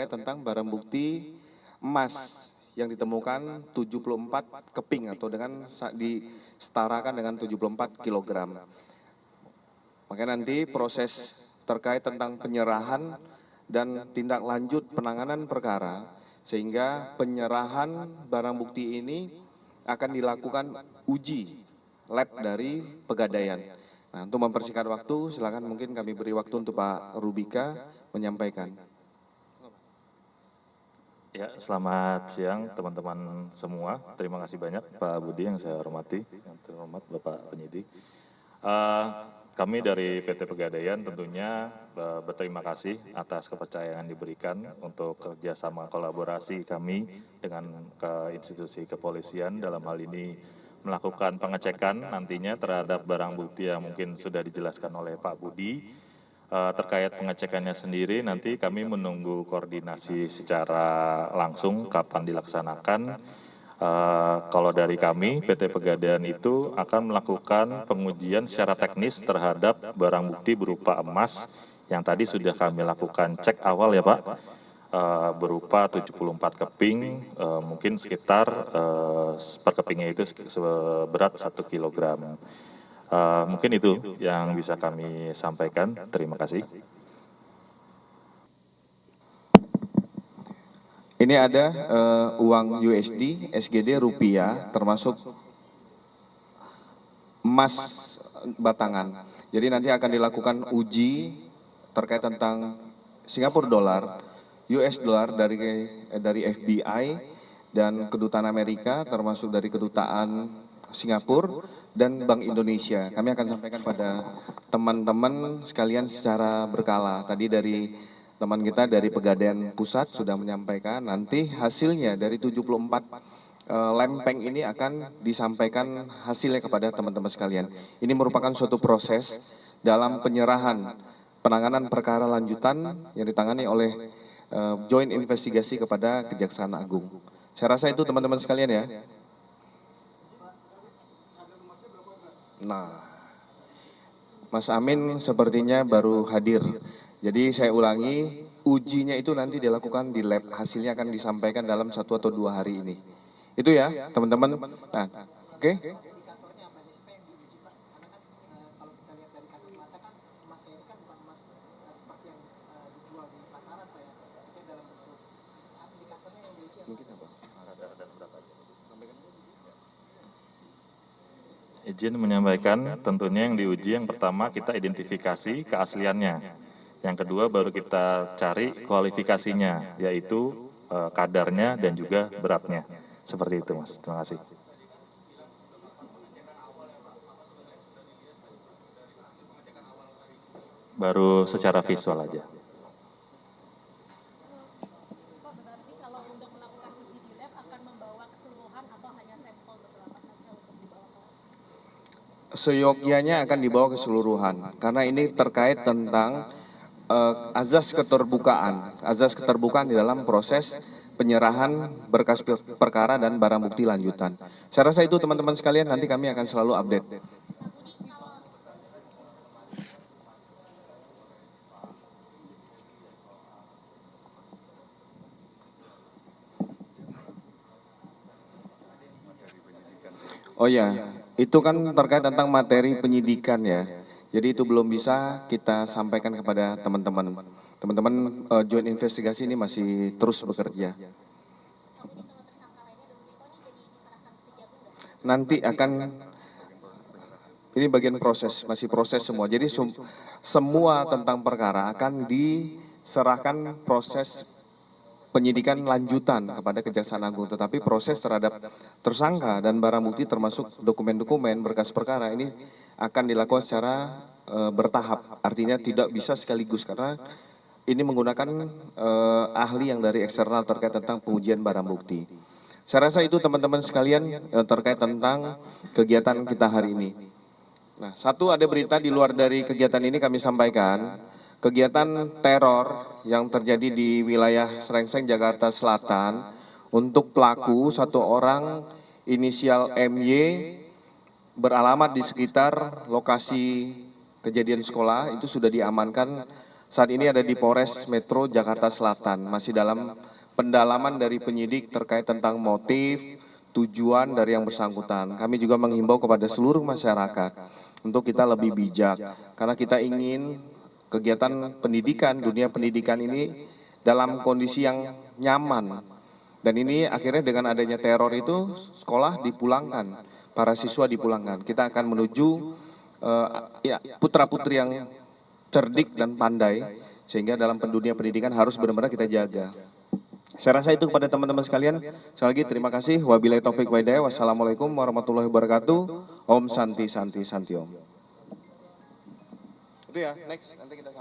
tentang barang bukti emas yang ditemukan 74 keping atau dengan disetarakan dengan 74 kilogram. Maka nanti proses terkait tentang penyerahan dan tindak lanjut penanganan perkara sehingga penyerahan barang bukti ini akan dilakukan uji lab dari Pegadaian. Nah, untuk mempersingkat waktu, silakan mungkin kami beri waktu untuk Pak Rubika menyampaikan. Ya, selamat siang teman-teman semua. Terima kasih banyak Pak Budi yang saya hormati, yang terhormat Bapak Penyidik. Kami dari PT Pegadaian tentunya berterima kasih atas kepercayaan yang diberikan untuk kerjasama kolaborasi kami dengan institusi kepolisian dalam hal ini melakukan pengecekan nantinya terhadap barang bukti yang mungkin sudah dijelaskan oleh Pak Budi. Terkait pengecekannya sendiri nanti kami menunggu koordinasi secara langsung kapan dilaksanakan. Kalau dari kami PT Pegadaian itu akan melakukan pengujian secara teknis terhadap barang bukti berupa emas yang tadi sudah kami lakukan cek awal ya Pak, berupa 74 keping, mungkin sekitar per kepingnya itu seberat 1 kilogram. Mungkin itu yang bisa kami sampaikan. Terima kasih. Ini ada uang USD, SGD, rupiah, termasuk emas batangan. Jadi nanti akan dilakukan uji terkait tentang Singapura dolar, US dolar dari FBI dan Kedutaan Amerika, termasuk dari Kedutaan Singapura dan Bank Indonesia. Kami akan sampaikan pada teman-teman sekalian secara berkala. Tadi dari teman kita dari Pegadaian Pusat sudah menyampaikan, nanti hasilnya dari 74 lempeng ini akan disampaikan hasilnya kepada teman-teman sekalian. Ini merupakan suatu proses dalam penyerahan penanganan perkara lanjutan yang ditangani oleh Joint Investigasi kepada Kejaksaan Agung. Saya rasa itu teman-teman sekalian ya. Nah, Mas Amin sepertinya baru hadir. Jadi saya ulangi, ujinya itu nanti dilakukan di lab, hasilnya akan disampaikan dalam 1 atau 2 hari ini. Itu ya, teman-teman. Nah, oke. Izin menyampaikan, tentunya yang diuji yang pertama kita identifikasi keasliannya. Yang kedua baru kita cari kualifikasinya, yaitu kadarnya dan juga beratnya. Seperti itu Mas, terima kasih. Baru secara visual aja. Seyogyanya akan dibawa keseluruhan, karena ini terkait tentang azas keterbukaan. Azas keterbukaan di dalam proses penyerahan berkas perkara dan barang bukti lanjutan. Saya rasa itu teman-teman sekalian, nanti kami akan selalu update. Oh ya, itu kan terkait tentang materi penyidikan ya. Jadi itu belum bisa kita sampaikan kepada teman-teman. Teman-teman Joint Investigasi ini masih terus bekerja. Nanti akan, ini bagian proses, masih proses semua. Jadi semua tentang perkara akan diserahkan proses penyidikan lanjutan kepada Kejaksaan Agung, tetapi proses terhadap tersangka dan barang bukti termasuk dokumen-dokumen berkas perkara ini akan dilakukan secara bertahap, artinya tidak bisa sekaligus karena ini menggunakan ahli yang dari eksternal terkait tentang pengujian barang bukti. Saya rasa itu teman-teman sekalian terkait tentang kegiatan kita hari ini. Nah, satu ada berita di luar dari kegiatan ini kami sampaikan. Kegiatan teror yang terjadi di wilayah Srengseng, Jakarta Selatan untuk pelaku satu orang inisial MY beralamat di sekitar lokasi kejadian sekolah itu sudah diamankan saat ini ada di Polres Metro Jakarta Selatan, masih dalam pendalaman dari penyidik terkait tentang motif, tujuan dari yang bersangkutan. Kami juga menghimbau kepada seluruh masyarakat untuk kita lebih bijak, karena kita ingin kegiatan pendidikan, dunia pendidikan ini dalam kondisi yang nyaman. Dan ini akhirnya dengan adanya teror itu sekolah dipulangkan, para siswa dipulangkan. Kita akan menuju putra-putri yang cerdik dan pandai, sehingga dalam dunia pendidikan harus benar-benar kita jaga. Saya rasa itu kepada teman-teman sekalian. Sekali lagi terima kasih. Wabillahi taufik wa hidayah. Wassalamualaikum warahmatullahi wabarakatuh. Om Santi Santi Santi Om. Itu ya, next nanti kita